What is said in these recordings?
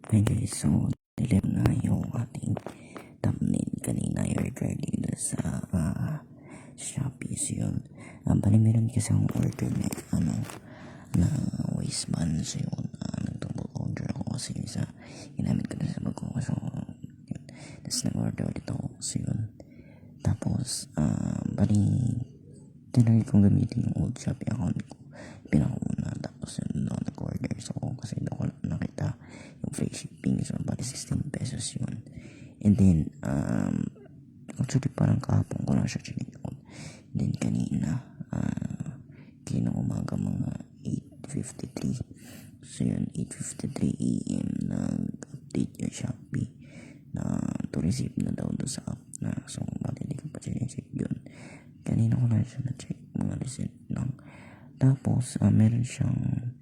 Hi guys, so dilim na yung ating thumbnail kanina regarding sa Shopee. So yun, bali meron kasi akong order na waistband. So yun, nag-double order ako kasi sa ginamit ko na sa bag ko. So yun, tapos nag-order ulit ako. So yun, tapos bali tinry kong gamitin yung old Shopee account ko pinakauna, tapos yun nag-order. So kasi doon ko nakita yung free shipping, so bali 16 pesos yun. And then actually parang kahapon ko lang siya chinik out. Then kanina umaga mga 8:53, so yun 8:53 AM nag-update yung Shopee na to receive na daw doon sa app na. So bali hindi ko pa check yun, kanina ko lang siya na-check mga receipt lang. Tapos meron siyang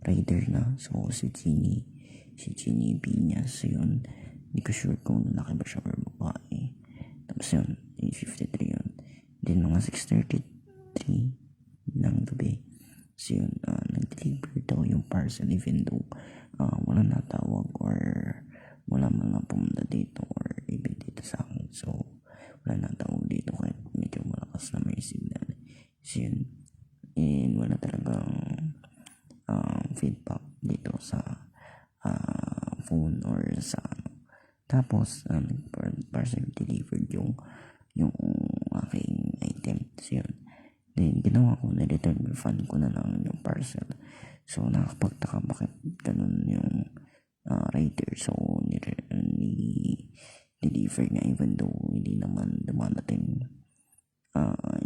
rider na, so si Chini Piñas. So yun, hindi ko sure kung lalaki ba siya or babae. Tapos yun 8:53 yun. Then mga 6:33 ng gabi, so yun nag-deliver daw yung parcel even though wala natawag or wala mga pumunta dito or even dito sa akin. So wala natawag dito kahit medyo malakas na may signal. So yun, and wala talagang feedback dito sa phone or sa tapos parcel delivered yung aking item. So yun, then ginawa ko na return refund ko na lang yung parcel. So nakapagtaka bakit ganun yung rider. So ni-deliver nga even though hindi naman dumadating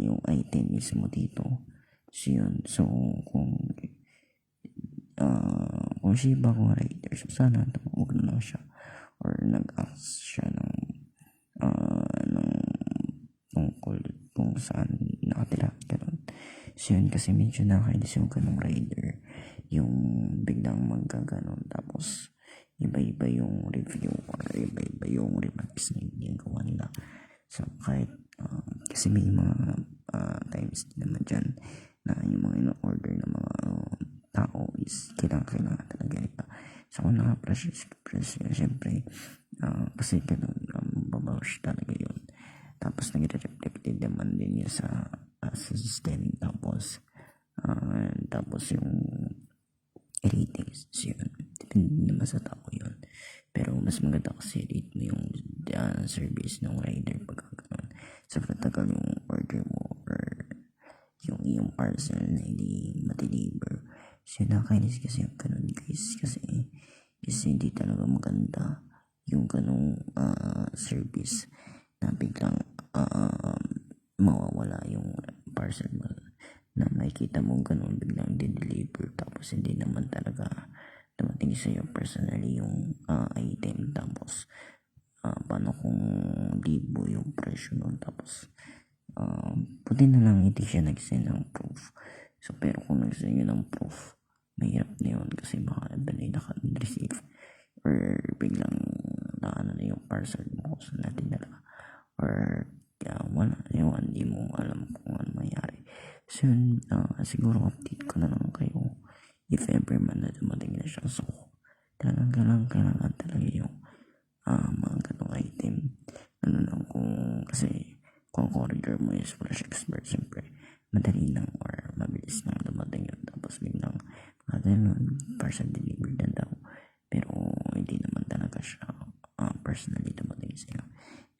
yung item mismo dito. So yun, so kung siya bagong rider, so sana tumawag na lang siya or nag-ask siya ng tungkol kung saan nakatira, ganun. So yun, kasi medyo nakakainis yung ganung rider, yung biglang magkaganon tapos iba-iba yung review or iba-iba yung remarks na ginagawa nila. So kahit kasi may mga times din naman dyan na yung mga in-order ng mga tao is kailangan talaga nila. So kung naka-press syempre kasi ganun, babawash talaga yun. Tapos nag-reflect din naman din yun sa system. Tapos yung ratings, yun depende naman sa tao yun. Pero mas maganda kasi rate mo yung service ng rider pag ganun. Sa pagtagal yung order mo or yung parcel na hindi ma-deliver. So nakakainis kasi yung ganun guys, kasi hindi talaga maganda yung ganung service na biglang mawawala yung parcel mo na makikita mo ganun biglang di-deliver tapos hindi naman talaga dumating sa iyo personally yung item. Tapos paano kung libo yung presyo nun, tapos puti na lang hindi siya nag-send ng proof. So pero kung nag-send yun ng proof, mahirap na yun kasi baka iba na naka-receive or biglang na yung parcel mo kung saan natin dala or wala, ewan, di mo alam kung ano mayari. So yun, siguro update ko na lang kayo if ever man na dumating na siya. So kailangan talaga yung mga ganong item. Ano lang kung kasi kung corridor mo is fresh expert, siyempre madali lang or mabilis lang dumating yun. Tapos biglang ganun, parcel delivered na daw pero hindi naman talaga siya personally dumating sa'yo.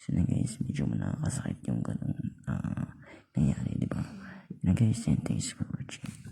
So na guys, medyo nakakasakit yung ganun nangyari, diba? Na guys, and thanks for watching.